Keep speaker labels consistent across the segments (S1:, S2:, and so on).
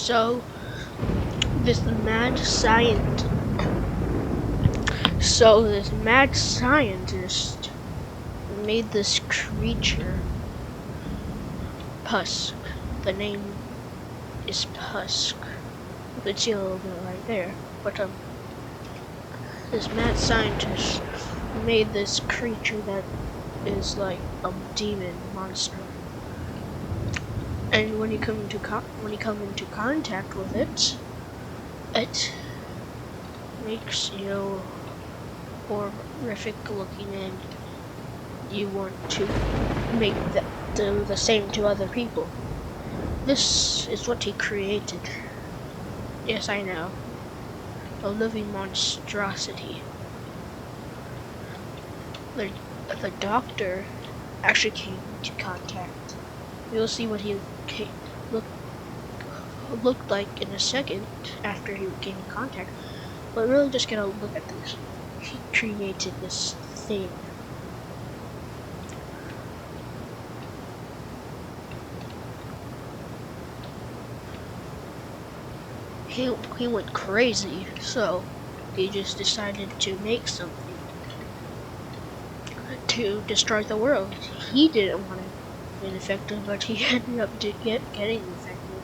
S1: So this mad scientist. So this mad scientist made this creature, pusk. The name is pusk. You can see a little bit right there. But this mad scientist made this creature that is like a demon monster. And when you come into contact with it, it makes you horrific looking, and you want to do the same to other people. This is what he created. Yes, I know. A living monstrosity. The doctor actually came into contact. You'll see what he looked like in a second after he came in contact. But really just get a look at this. He created this thing. He went crazy, so he just decided to make something to destroy the world. He didn't want to get infected, but he ended up getting infected.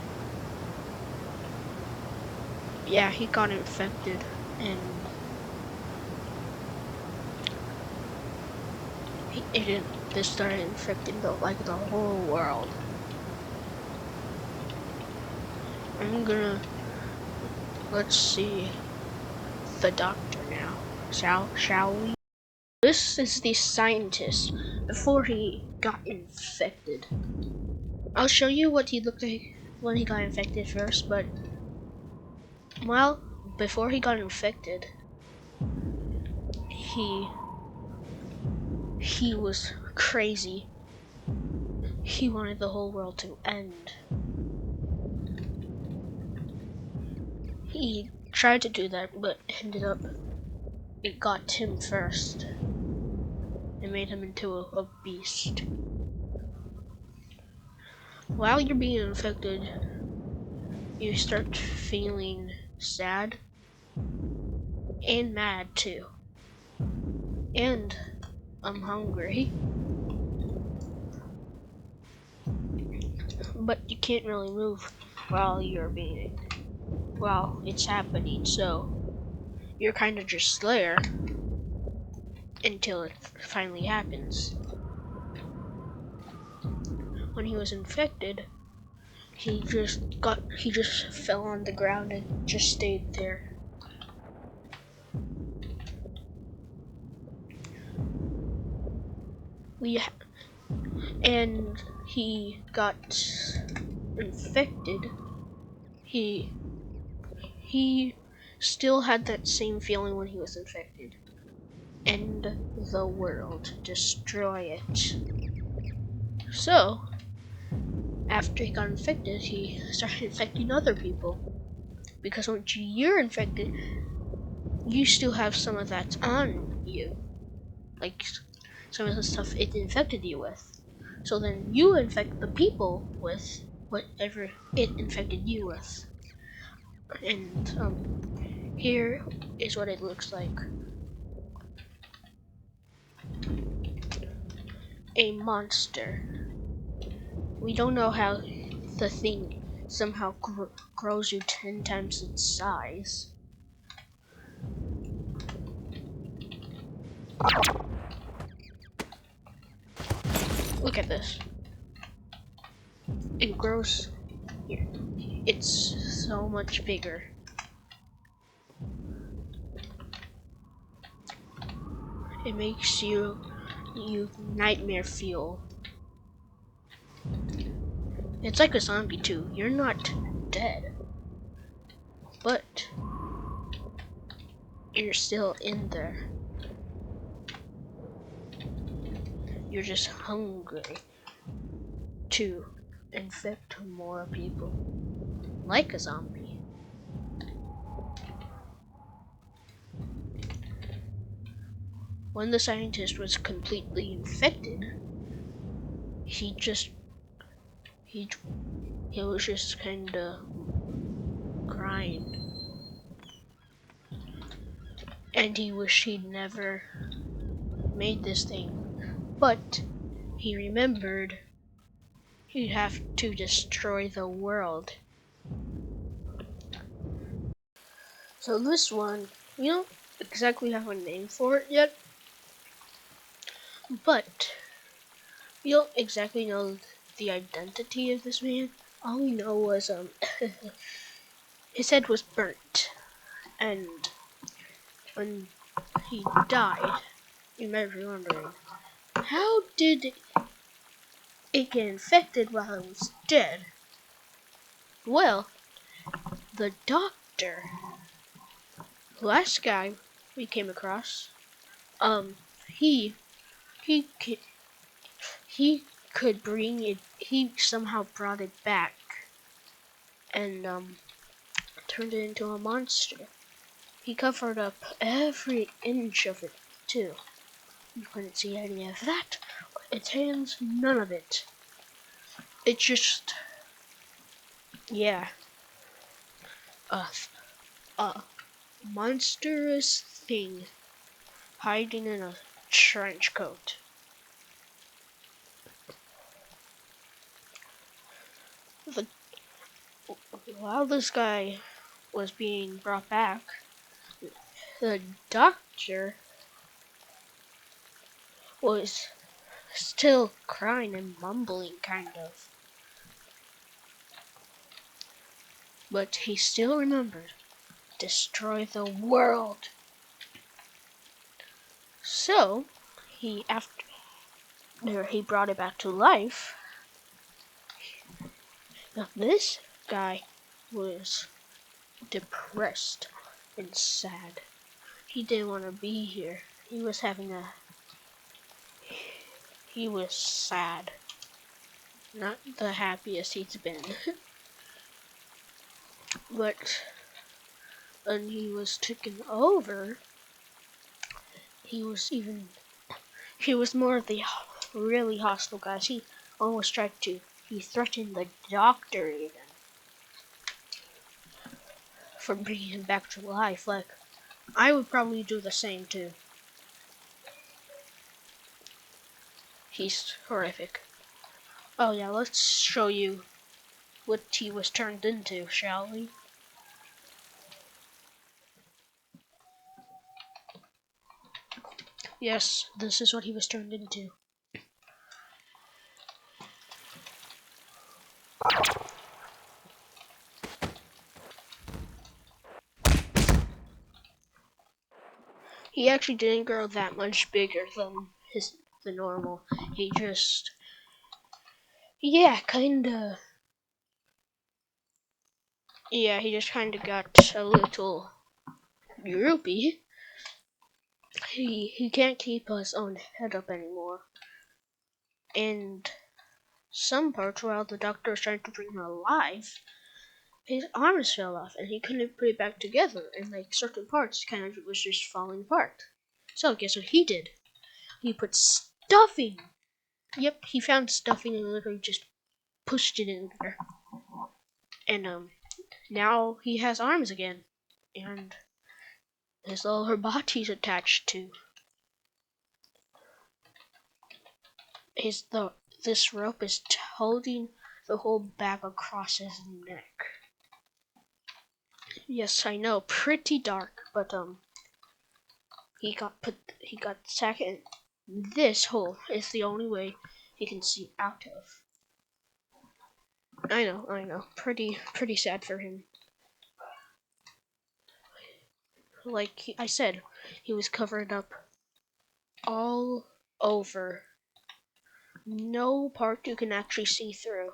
S1: Yeah, he got infected, and this started infecting the whole world. Let's see the doctor now. Shall we? This is the scientist before he got infected. I'll show you what he looked like when he got infected first, but well, before he got infected, he was crazy. He wanted the whole world to end. He tried to do that, but ended up it got him first. It made him into a beast. While you're being infected, you start feeling sad and mad too. And I'm hungry. But you can't really move while it's happening, so you're kind of just there until it finally happens. When he was infected, he just fell on the ground and just stayed there. And he got infected. He still had that same feeling when he was infected. End the world. Destroy it. So, after he got infected, he started infecting other people. Because once you're infected, you still have some of that on you. Like some of the stuff it infected you with. So then you infect the people with whatever it infected you with. And here is what it looks like. A monster. We don't know how the thing somehow grows you 10 times its size. Look at this. It grows here. It's so much bigger. It makes you nightmare fuel. It's like a zombie too. You're not dead, but you're still in there. You're just hungry to infect more people, like a zombie. When the scientist was completely infected, he was just kinda crying. And he wished he'd never made this thing. But he remembered he'd have to destroy the world. So this one, we don't exactly have a name for it yet, but we don't exactly know the identity of this man. All we know was his head was burnt, and when he died, you might be wondering, how did it get infected while it was dead? Well, the doctor, last guy we came across, he he he could bring it. He somehow brought it back and turned it into a monster. He covered up every inch of it too. You couldn't see any of that. Its hands, none of it. It just, yeah, a, a monstrous thing hiding in a trench coat. The, while this guy was being brought back, the doctor was still crying and mumbling, kind of. But he still remembered, destroy the world. So, after he brought it back to life. Now this guy was depressed and sad. He didn't want to be here. He was sad. Not the happiest he's been. But when he was taken over, he was more of the really hostile guys. He almost he threatened the doctor even for bringing him back to life. Like, I would probably do the same too. He's horrific. Oh yeah, let's show you what he was turned into, shall we? Yes, this is what he was turned into. He actually didn't grow that much bigger than the normal. He just, yeah, kinda. Yeah, he just kinda got a little droopy. He can't keep his own head up anymore. And some parts, while the doctor was trying to bring him alive, his arms fell off and he couldn't put it back together. And like certain parts, kind of was just falling apart. So guess what he did? He put stuffing. Yep, he found stuffing and literally just pushed it in there. And now he has arms again. And his lower body's attached to. This rope is holding the whole bag across his neck. Yes, I know, pretty dark, but he got stuck in this hole. Is the only way he can see out of. I know, pretty sad for him. Like I said, he was covered up all over. No part you can actually see through.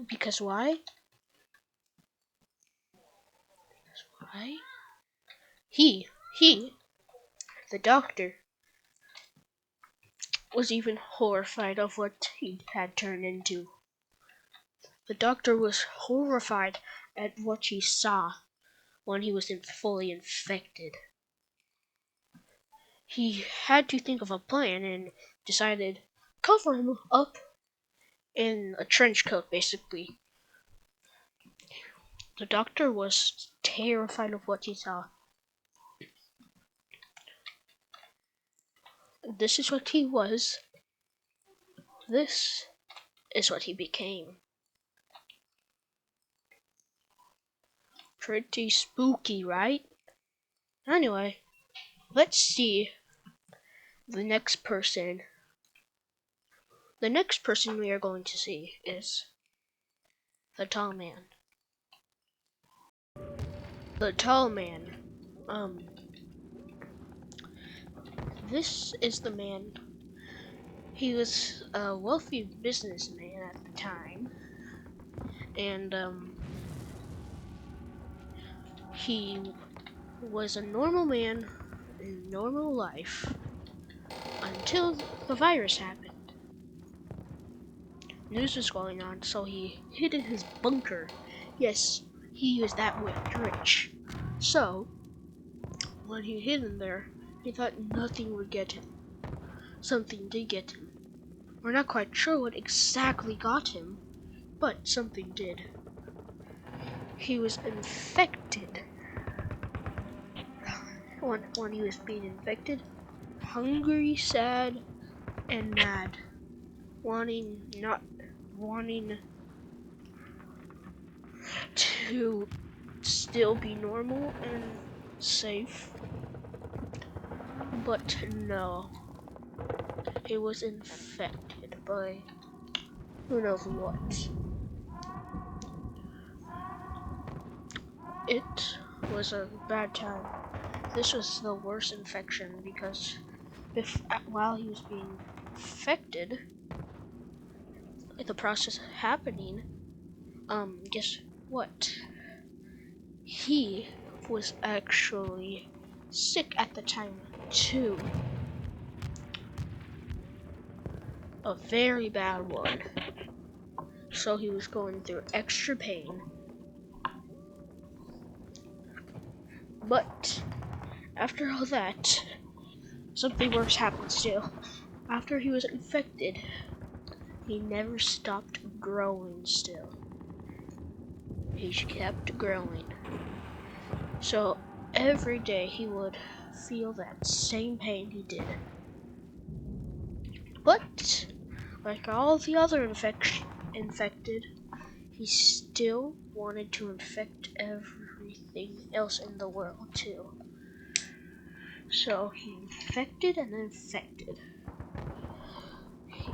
S1: Because why? Why? He, the doctor, was even horrified of what he had turned into. The doctor was horrified at what he saw when he was fully infected. He had to think of a plan and decided cover him up in a trench coat, basically. The doctor was terrified of what he saw. This is what he was. This is what he became. Pretty spooky, right? Anyway, let's see the next person. The next person we are going to see is the tall man. The tall man. This is the man. He was a wealthy businessman at the time, and he was a normal man in normal life until the virus happened. News was going on, so he hid in his bunker. Yes, he was that rich. So, when he hid in there, he thought nothing would get him. Something did get him. We're not quite sure what exactly got him, but something did. He was infected. When he was being infected, hungry, sad, and mad, wanting to still be normal and safe, but no, he was infected by who knows what. It was a bad time. This was the worst infection because while he was being infected, the process happening, guess what? He was actually sick at the time too. A very bad one. So he was going through extra pain. But after all that, something worse happened still. After he was infected, he never stopped growing still. He kept growing. So every day he would feel that same pain he did. But like all the other infected, he still wanted to infect everything else in the world too. So he infected and infected. He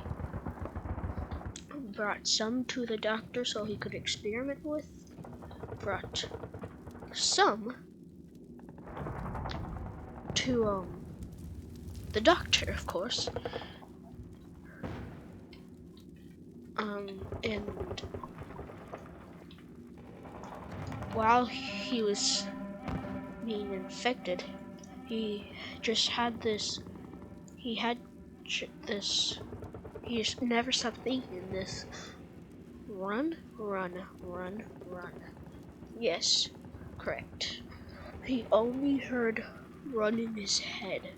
S1: brought some to the doctor so he could experiment with. Brought some to the doctor, of course. And while he was being infected, he just had this. He just never stopped thinking this. Run, run, run, run. Yes, correct. He only heard run in his head.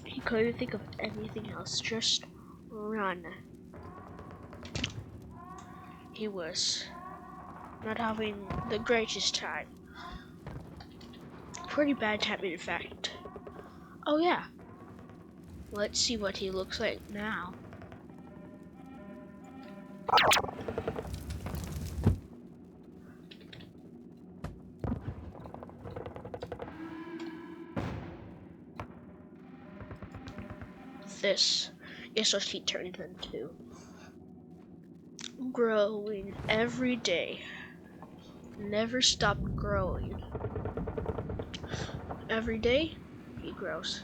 S1: He couldn't think of anything else, just run. He was not having the greatest time. Pretty bad time, in fact. Oh yeah. Let's see what he looks like now. This is what he turned into. Growing every day. Never stopped growing. Every day, he grows.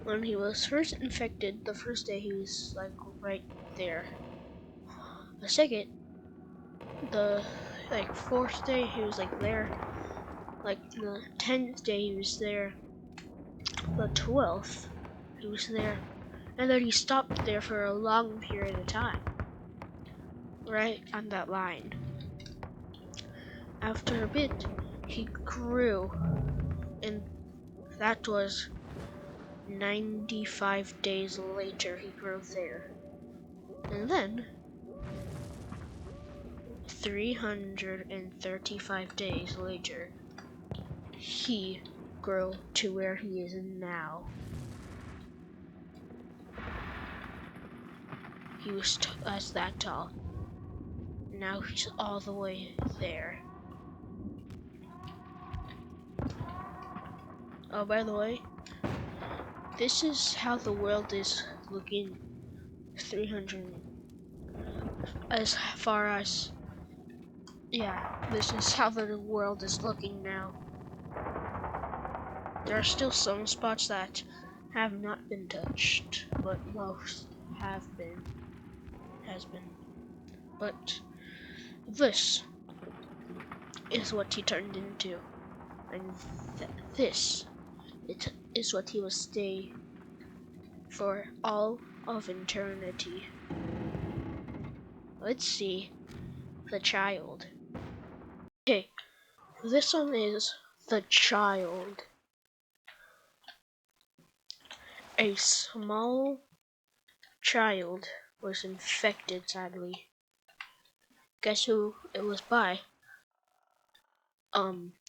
S1: When he was first infected, the first day he was like right there. The second, the fourth day he was like there. Like the 10th day he was there. The 12th he was there. And then he stopped there for a long period of time. Right on that line. After a bit, he grew. And that was 95 days later he grew there. And then 335 days later, he grew to where he is now. He was as that tall. Now he's all the way there. Oh, by the way, this is how the world is looking 300 as far as, yeah, this is how the world is looking now. There are still some spots that have not been touched, but most has been. But this is what he turned into, and this it is what he will stay for all of eternity. Let's see the child. Okay, this one is the child. A small child was infected, sadly. Guess who it was by?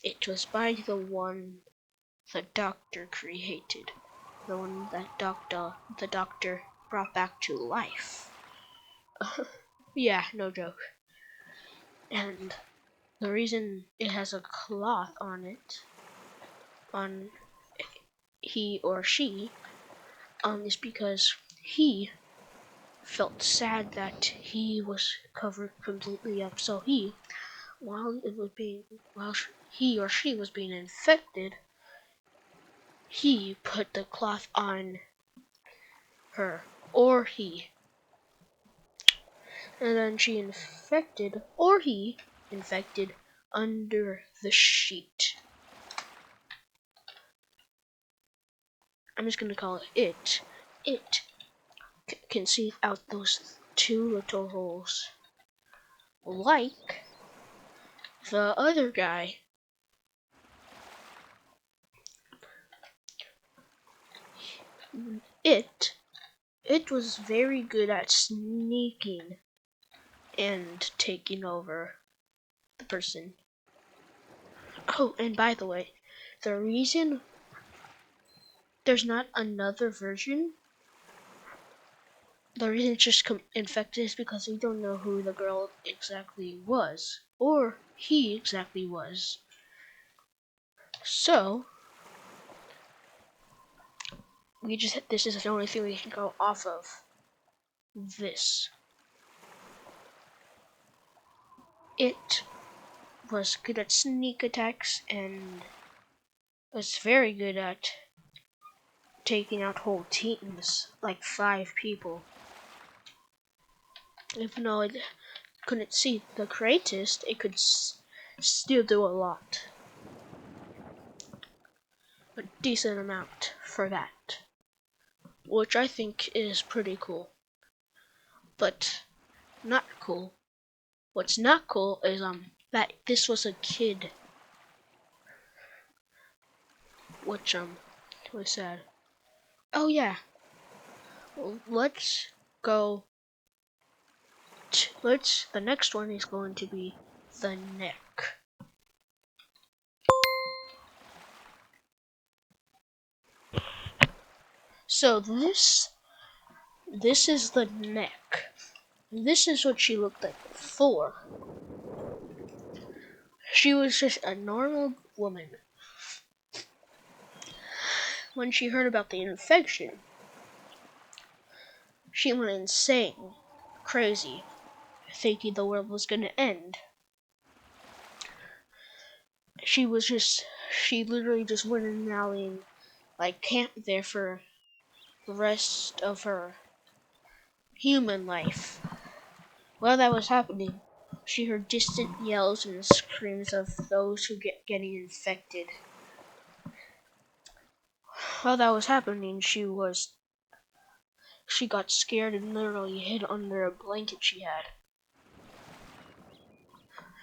S1: It was by the one the doctor created. The one that the doctor brought back to life. Yeah, no joke. And the reason it has a cloth on it, on he or she, is because he felt sad that he was covered completely up. So while he or she was being infected, he put the cloth on her, or he. And then he infected under the sheet. I'm just gonna call it it. It can see out those two little holes. Like the other guy. It was very good at sneaking and taking over the person. Oh, and by the way, the reason there's not another version, the reason it's just infected is because we don't know who the girl exactly was, or he exactly was. So, this is the only thing we can go off of. This. It was good at sneak attacks and was very good at taking out whole teams, like 5 people. Even though it couldn't see the greatest, it could still do a lot. A decent amount for that. Which I think is pretty cool. But not cool. What's not cool is that this was a kid. Which was sad. Oh yeah. Well, the next one is going to be the neck. So this is the neck. This is what she looked like before. She was just a normal woman. When she heard about the infection, she went insane, crazy, thinking the world was gonna end. She literally just went in an alley and camped there for the rest of her human life. While that was happening, she heard distant yells and screams of those who getting infected. While that was happening, she got scared and literally hid under a blanket she had.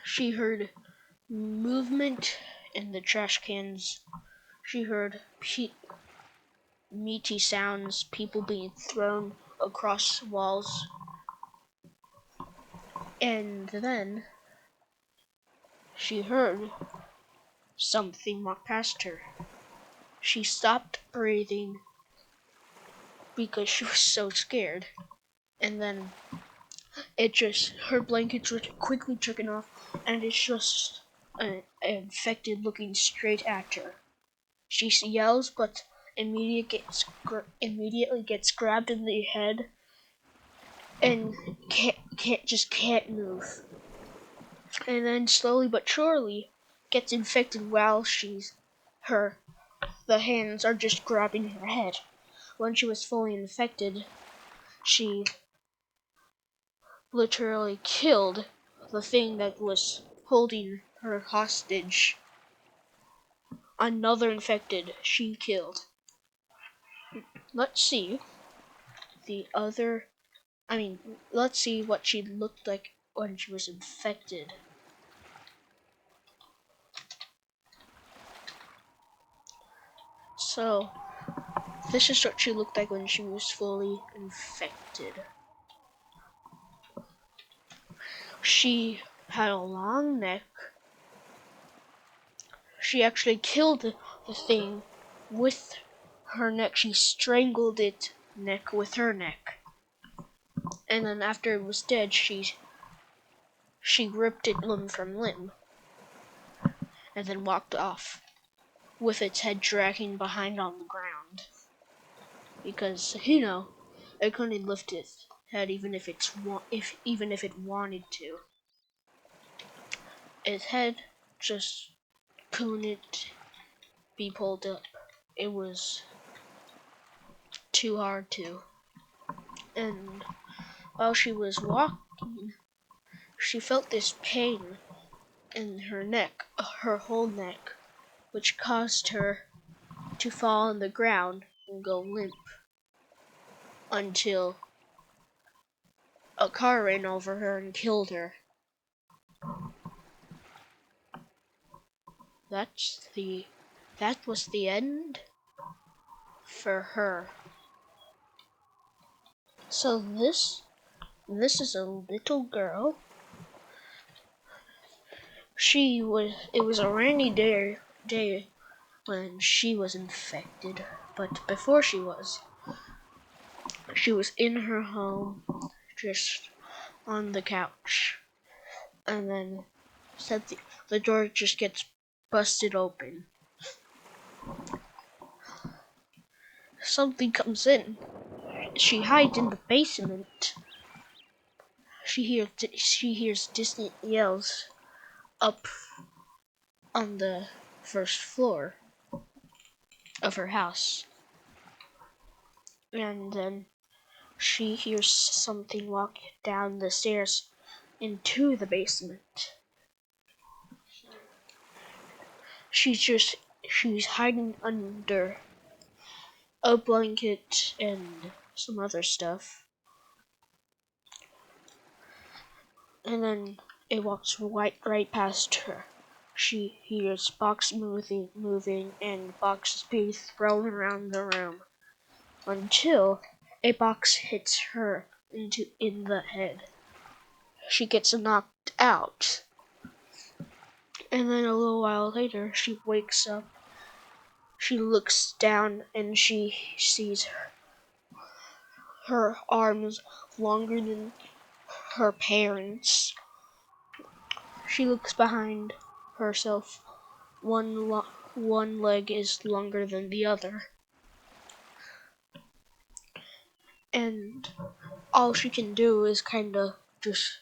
S1: She heard movement in the trash cans. She heard meaty sounds, people being thrown across walls. And then she heard something walk past her. She stopped breathing because she was so scared. And then her blankets were quickly taken off, and it's just an infected looking straight at her. She yells, but immediately gets grabbed in the head and can't move. And then slowly but surely gets infected while the hands are just grabbing her head. When she was fully infected, she literally killed the thing that was holding her hostage. Another infected she killed. Let's see let's see what she looked like when she was infected. So, this is what she looked like when she was fully infected. She had a long neck. She actually killed the thing with her neck. She strangled its neck with her neck. And then after it was dead, she ripped it limb from limb. And then walked off with its head dragging behind on the ground. Because, it couldn't lift its head even if it wanted to. Its head just couldn't be pulled up. It was too hard to. And while she was walking, she felt this pain in her neck, her whole neck, which caused her to fall on the ground and go limp until a car ran over her and killed her. That was the end for her. So this is a little girl. It was a rainy day when she was infected, but before she was in her home, just on the couch, and then the door just gets busted open. Something comes in. She hides in the basement. She hears distant yells up on the first floor of her house. And then she hears something walk down the stairs into the basement. She's hiding under a blanket and some other stuff. And then it walks right past her. She hears boxes moving and boxes being thrown around the room until a box hits her in the head. She gets knocked out. And then a little while later, she wakes up. She looks down and she sees her arms longer than her parents. She looks behind herself. One leg is longer than the other. And all she can do is kind of just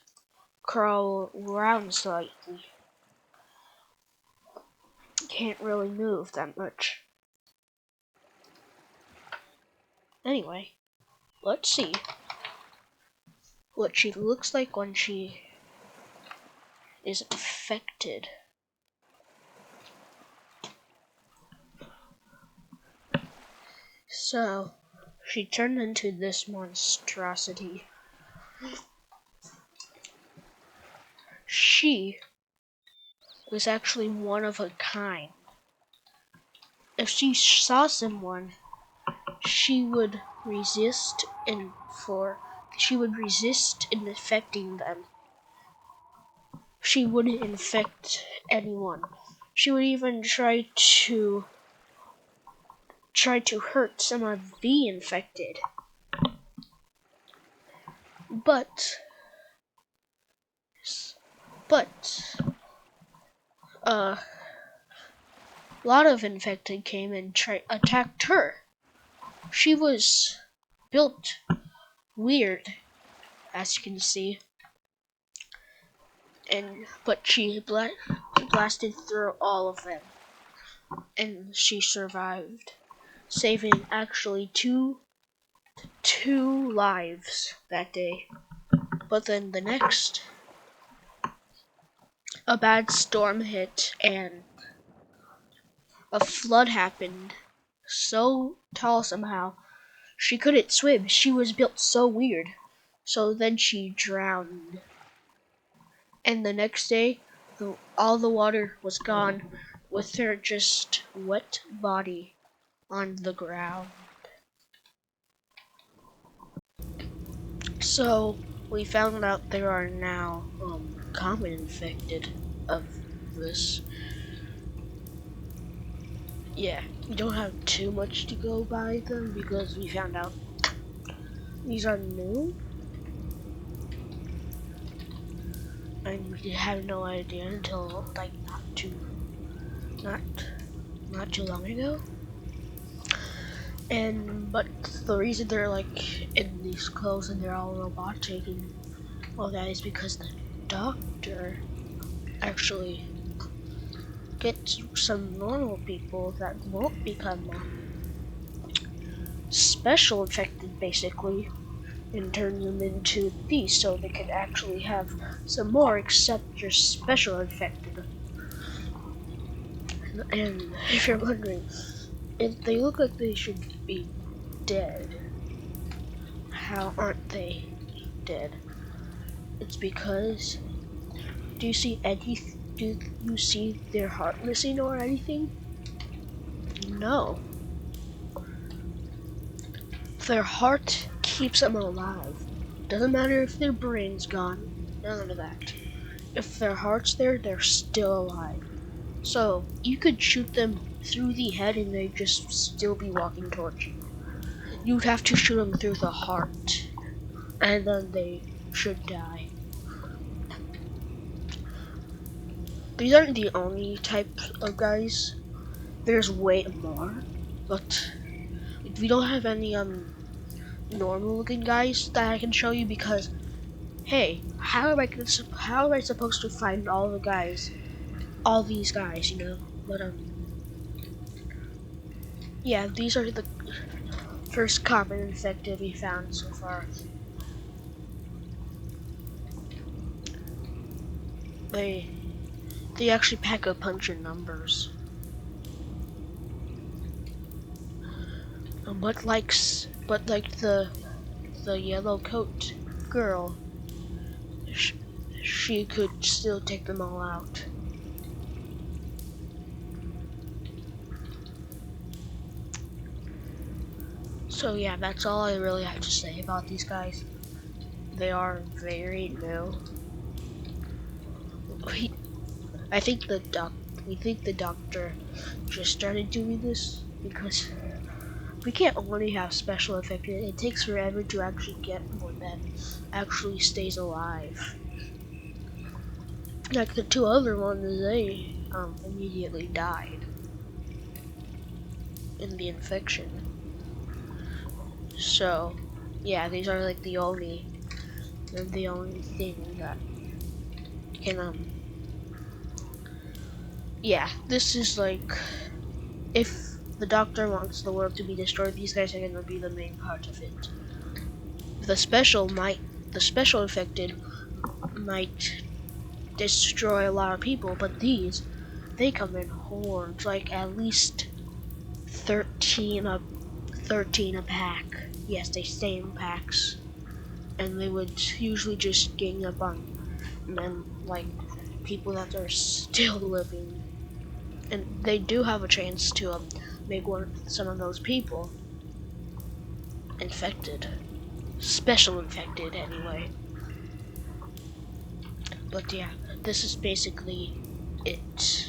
S1: crawl around slightly. Can't really move that much. Anyway, let's see what she looks like when she is infected. So, she turned into this monstrosity. She was actually one of a kind. If she saw someone, she would resist in affecting them. she wouldn't infect anyone. She would even try to hurt some of the infected. But a lot of infected came and attacked her. She was built weird, as you can see, but she blasted through all of them, and she survived, saving actually two lives that day. But then the next, a bad storm hit and a flood happened. So tall somehow. She couldn't swim. She was built so weird. So then she drowned. And the next day, all the water was gone, with her just wet body on the ground. So we found out there are now common infected of this. Yeah, we don't have too much to go by them because we found out these are new. And we had no idea until like not too long ago. But the reason they're like in these clothes and they're all robotic and all that is because the doctor actually gets some normal people that won't become special infected basically and turns them into these so they can actually have some more except you're special infected. And if you're wondering, if they look like they should be dead, how aren't they dead? It's because do you see their heart missing or anything? No. Their heart keeps them alive. Doesn't matter if their brain's gone, none of that. If their heart's there, they're still alive. So you could shoot them through the head and they'd just still be walking towards you. You'd have to shoot them through the heart, and then they should die. These aren't the only types of guys. There's way more, but we don't have any normal looking guys that I can show you because hey, how am I supposed to find all these guys, you know? But yeah, these are the first common infected we found so far. They actually pack a punch in numbers. But like the yellow coat girl, she could still take them all out. So yeah, that's all I really have to say about these guys. They are very new. I think the doctor just started doing this because we can't only have special infected. It takes forever to actually get one that actually stays alive. Like the two other ones, they immediately died in the infection. So yeah, these are like the only thing that can yeah, this is like if the doctor wants the world to be destroyed, these guys are gonna be the main part of it. The special infected might destroy a lot of people, but they come in hordes, like at least 13 a pack. Yes, they stay in packs, and they would usually just gang up on men, like people that are still living, and they do have a chance to make some of those people infected, special infected anyway. But yeah, this is basically it.